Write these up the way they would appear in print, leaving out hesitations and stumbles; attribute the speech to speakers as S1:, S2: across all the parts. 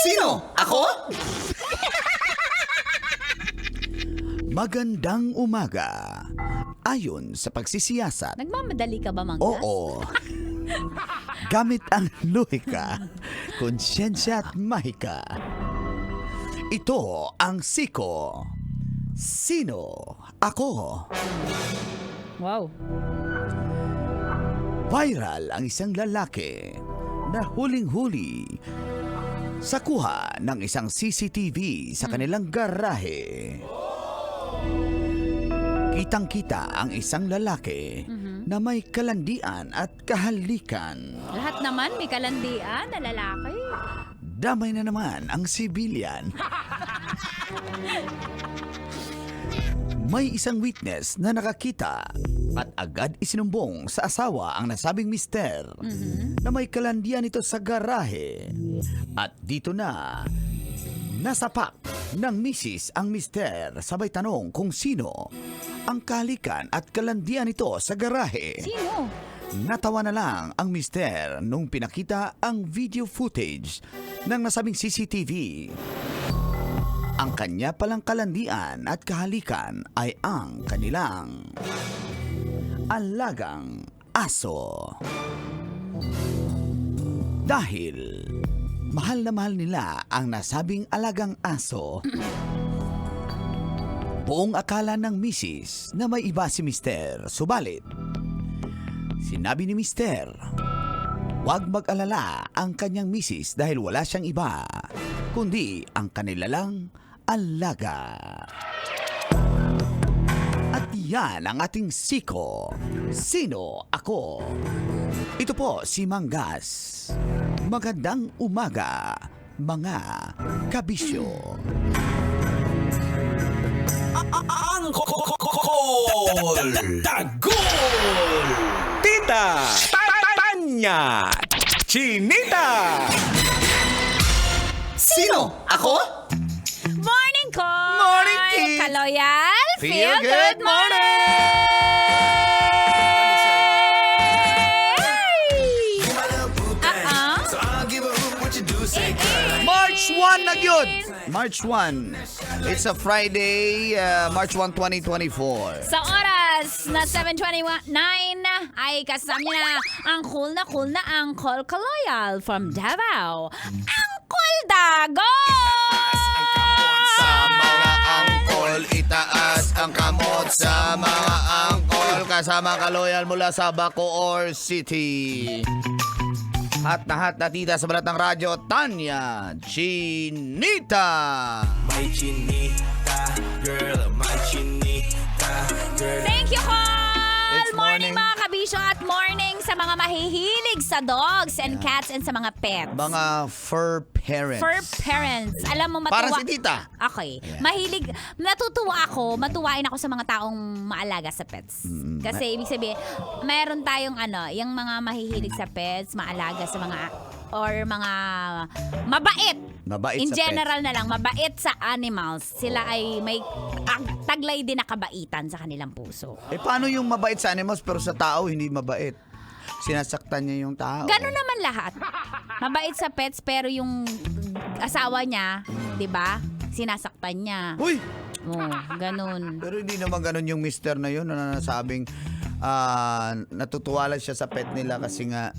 S1: Sino? Ako?
S2: Magandang umaga. Ayon sa pagsisiyasat,
S3: Nagmamadali ka ba, Manggas?
S2: oo, gamit ang lohika, konsyensya at mahika. Ito ang Siko. Sino? Ako.
S3: Wow.
S2: Viral ang isang lalaki na huling-huli sa kuha ng isang CCTV sa kanilang garahe. Kitang-kita ang isang lalaki na may kalandian at kahalikan.
S3: Lahat naman may kalandian na lalaki.
S2: Damay na naman ang sibilyan. May isang witness na nakakita at agad isinumbong sa asawa ang nasabing mister na may kalandian ito sa garahe. At dito na, nasapak ng misis ang mister sabay tanong kung sino ang kahalikan at kalandian ito sa garahe.
S3: Sino?
S2: Natawa na lang ang mister nung pinakita ang video footage ng nasabing CCTV. Ang kanya palang kalandian at kahalikan ay ang kanilang alagang aso. Dahil mahal na mahal nila ang nasabing alagang aso, buong akala ng misis na may iba si mister. Subalit, sinabi ni mister, huwag mag-alala ang kanyang misis dahil wala siyang iba, kundi ang kanila lang alaga. At yan ang ating Siko. Sino? Ako. Ito po si Manggas. Magandang umaga, mga kabisyo.
S1: Ang Tagol! Tita! Tanya! Chinita! Sino? Ako?
S3: Morning, Call!
S1: Morning, Kid!
S3: Kaloyal!
S1: Feel good morning! March 1 na yun! March 1. It's a Friday, March 1, 2024.
S3: Sa oras na 7:29 ay kasama niya na ang cool na Uncle Kaloyal from Davao, Uncle Dago!
S2: Sa mga angkol, itaas ang kamot sa mga angkol. Kasama Kaloyal mula sa Bacoor City. Hat na tita sa Balatang Radyo, Tanya Chinita.
S1: My chinita, girl, my chinita, girl.
S3: Thank you, Call!
S2: It's morning.
S3: Mga kabisyo at morning sa mga mahihilig sa dogs and cats and sa mga pets.
S2: Mga fur parents.
S3: For parents. Alam mo, matuwa.
S2: Para si tita.
S3: Okay. Mahilig. Matuwain ako sa mga taong maalaga sa pets. Kasi ibig sabihin, mayroon tayong yung mga mahihilig sa pets, maalaga sa mga, or mga mabait.
S2: Mabait
S3: In
S2: sa
S3: general na lang, mabait sa animals. Sila ay may taglay din na kabaitan sa kanilang puso.
S2: Paano yung mabait sa animals pero sa tao hindi mabait? Sinasaktan niya yung tao.
S3: Gano'n naman lahat. Mabait sa pets pero yung asawa niya, 'di ba? Sinasaktan niya.
S2: Uy!
S3: Oh, ganun.
S2: Pero hindi naman ganun yung mister na yun na nasabing natutuwa lang siya sa pet nila kasi nga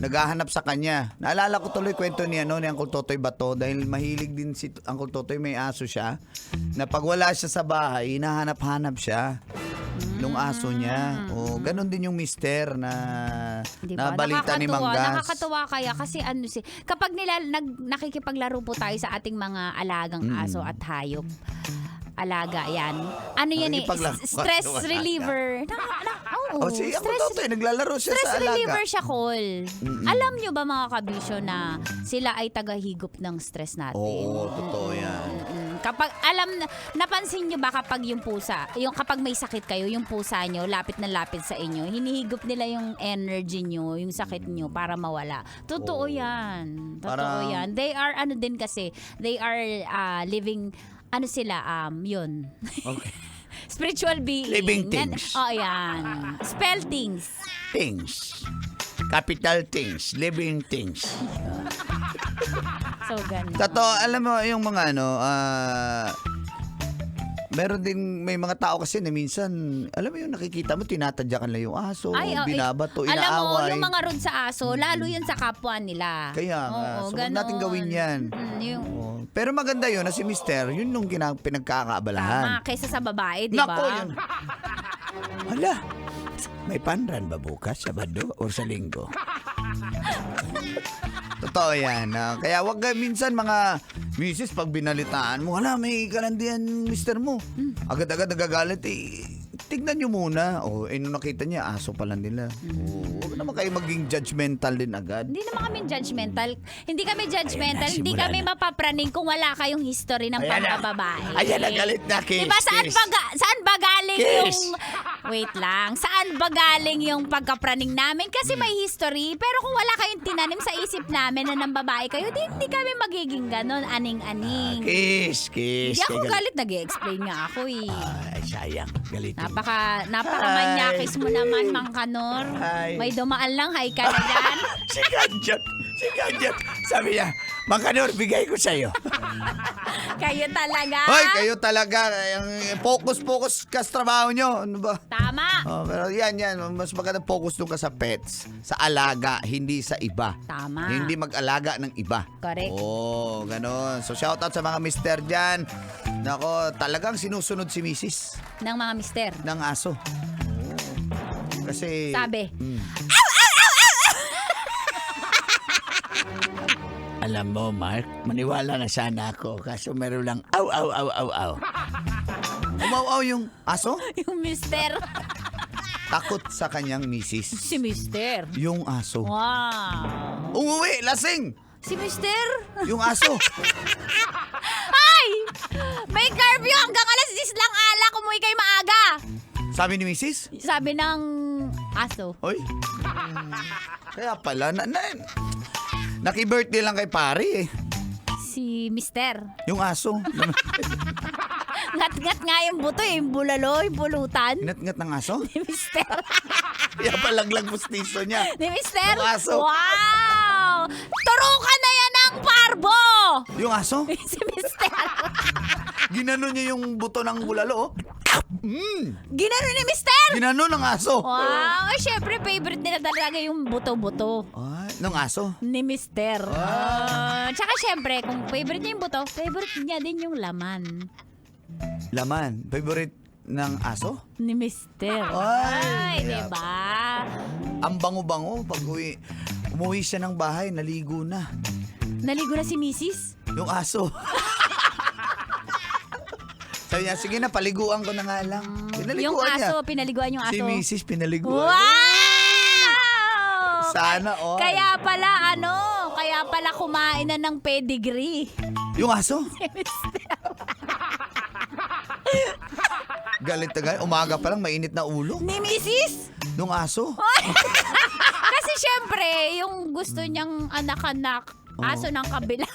S2: naghahanap sa kanya. Naalala ko tuloy kwento ni Uncle Totoy Bato dahil mahilig din si Uncle Totoy, may aso siya, na pag wala siya sa bahay, hinahanap-hanap siya nung aso niya. O, ganun din yung mister na
S3: Diba?
S2: nabalita ni Manggas.
S3: Nakakatuwa kaya kasi kapag nakikipaglaro po tayo sa ating mga alagang aso at hayop, alaga yan. Ano yan stress reliever. Oo,
S2: si Uncle Totoy, naglalaro siya
S3: stress
S2: sa alaga.
S3: reliever siya, Col. Alam nyo ba mga kabisyo na sila ay tagahigop ng stress natin?
S2: Oo, totoo yan.
S3: Kapag napansin nyo ba kapag yung pusa, kapag may sakit kayo, yung pusa nyo, lapit na lapit sa inyo, hinihigop nila yung energy nyo, yung sakit nyo para mawala. Totoo yan. Totoo yan. They are, din kasi, they are living, yun.
S2: Okay.
S3: Spiritual being.
S2: Living things.
S3: Yan. Spell things.
S2: Things. Capital things. Living things.
S3: So So, ganun.
S1: Alam mo, yung mga meron din, may mga tao kasi na minsan, alam mo yung nakikita mo, tinatadyakan lang yung aso, binabato, inaaway.
S3: Alam mo, yung mga rude sa aso, lalo yan sa kapwa nila.
S1: Kaya nga,
S3: Oo,
S1: so huwag natin gawin yan. Oo. Pero maganda yun na si Mister, yun nung pinagkakaabalahan.
S3: Tama, kaysa sa babae, di ba?
S1: Nako, yun. Hala, may panran ba bukas, Sabado o sa Linggo? Totoo yan. Kaya wag minsan mga misis pag binalitaan mo, hala, may kalandian mister mo. Agad-agad nagagalit. Tignan nyo muna. Nung nakita niya, aso pala nila. Huwag naman kayo maging judgmental din agad.
S3: Hindi naman kami judgmental. Hindi kami judgmental.
S1: Ayan na,
S3: Hindi
S1: simula
S3: kami
S1: na.
S3: mapapraning kung wala kayong history ng
S1: Ayan na.
S3: pagbababae.
S1: Ayan na, galit na, kiss,
S3: Diba saan
S1: kiss.
S3: saan ba galing
S1: Kiss.
S3: yung... Wait lang. Saan ba galing yung pagkapraning namin? Kasi may history. Pero kung wala kayong tinanim sa isip namin na ng babae kayo, hindi kami magiging ganon, aning-aning.
S1: Kiss.
S3: Hindi ako galit. Nag-i-explain nga ako eh.
S1: Ay, sayang. Galit.
S3: Napaka-manyakis mo naman, Mang Kanor.
S1: Hi.
S3: May dumaan lang, hi ka na dyan.
S1: Si Ganjot. Sabi niya, Mangkanor, bigay ko sa'yo.
S3: Kayo talaga.
S1: Hoy, kayo talaga. Focus ka sa trabaho nyo. Ano ba?
S3: Tama.
S1: Pero yan. Mas maganda focus doon ka sa pets. Sa alaga, hindi sa iba.
S3: Tama.
S1: Hindi mag-alaga ng iba.
S3: Correct.
S1: Ganon. So, shoutout sa mga mister dyan. Nako, talagang sinusunod si misis
S3: Ng mga mister.
S1: ng aso. Kasi...
S3: Sabi.
S2: Alam mo, Mark, maniwala na sana ako. Kaso meron lang, aw.
S1: Umaw-aw yung aso?
S3: Yung mister.
S1: Takot sa kanyang misis.
S3: Si mister.
S1: Yung aso.
S3: Wow.
S1: Umuwi, lasing!
S3: Si mister.
S1: Yung aso.
S3: Ay! May curfew hanggang alas 10 lang alak. Umuwi kayo maaga.
S1: Sabi ni misis?
S3: Sabi ng aso.
S1: Oy. Kaya pala, naki-birthday lang kay pare eh.
S3: Si mister.
S1: Yung aso.
S3: Ngat-ngat nga yung buto eh. Yung bulalo, yung bulutan.
S1: Ingat-ngat ng aso?
S3: Ni mister.
S1: Kaya palaglag pustiso niya.
S3: Ni mister.
S1: Yung aso.
S3: Wow! Turukan na yan ng parbo!
S1: Yung aso?
S3: Si mister.
S1: Ginano niya yung buto ng bulalo.
S3: Ginano ni mister.
S1: Ginano ng aso.
S3: Wow! Ay, syempre, favorite nila talaga yung buto-buto.
S1: Ay, ng aso?
S3: Ni mister. Tsaka syempre, kung favorite niya yung buto, favorite niya din yung laman.
S1: Laman. Favorite ng aso?
S3: Ni mister.
S1: Ay,
S3: diba?
S1: Ang bango-bango. Pag umuwi siya ng bahay, naligo na.
S3: Naligo na si misis?
S1: Yung aso. Sabi niya, sige na, paliguan ko na nga lang.
S3: Yung aso, pinaliguan yung aso.
S1: Si misis, pinaliguan.
S3: Wow!
S1: Sana all.
S3: Kaya pala kumain na ng pedigree.
S1: Yung aso? Galit na galit. Umaga pa lang, mainit na ulo.
S3: Ni misis?
S1: Nung aso?
S3: Kasi syempre, yung gusto niyang anak-anak, aso ng kabila,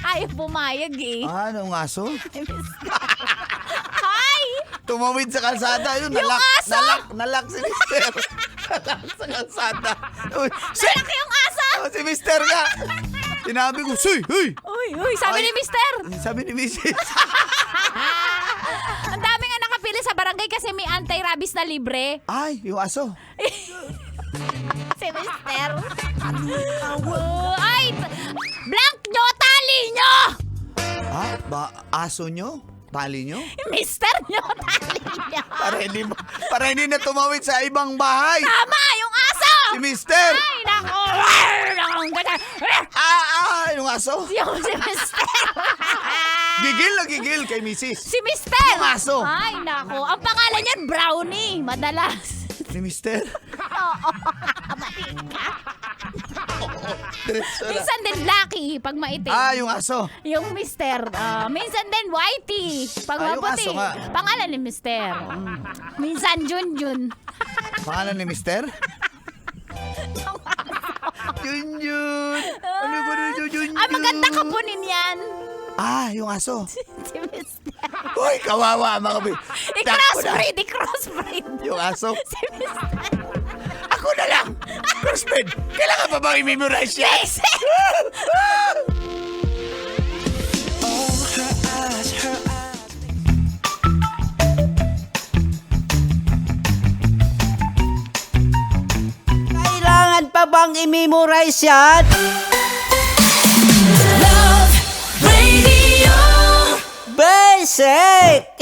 S3: ayaw pumayag eh.
S1: Nung aso?
S3: Hi!
S1: Tumawid sa kalsada. Yun,
S3: Yung aso?
S1: Nalak si mister. Nalak sa kalsada.
S3: Nalaki yung aso!
S1: Si mister nga. Sinabi ko, hey!
S3: Uy, sabi ni mister.
S1: Sabi ni misis.
S3: Ang dami nga nakapili sa barangay kasi may anti-rabies na libre.
S1: Ay, yung aso.
S3: Si mister. Ay! Blank nyo! Tali nyo!
S1: Aso nyo? Tali nyo?
S3: Mister nyo! Tali nyo!
S1: Para hindi na tumawid sa ibang bahay.
S3: Tama! Yung aso!
S1: Si mister.
S3: Ay, nako!
S1: Yung aso.
S3: Yung si mister!
S1: Gigil kay misis.
S3: Si mister!
S1: Yung aso.
S3: Ay, nako. Ang pangalan niyan, Brownie. Madalas.
S1: Ni mister.
S3: Minsan din Blacky, pag maitim.
S1: Yung aso.
S3: Yung mister. Minsan din Whitey, pag
S1: Yung
S3: maputi.
S1: aso nga.
S3: Pangalan ni mister. Minsan Junjun.
S1: Pangalan ni mister? Junjun. Ano ba na Junjun?
S3: Maganda kapunin yan.
S1: Yung aso.
S3: Si mister.
S1: Uy, kawawa mga
S3: I-crossbreed.
S1: Yung aso.
S3: Si mister.
S1: Ako na lang. Crossbreed. Kailangan pa bang i-memorize yan?
S3: Yes!
S4: bang i-memorize yan?
S5: Love Radio.
S4: Basic!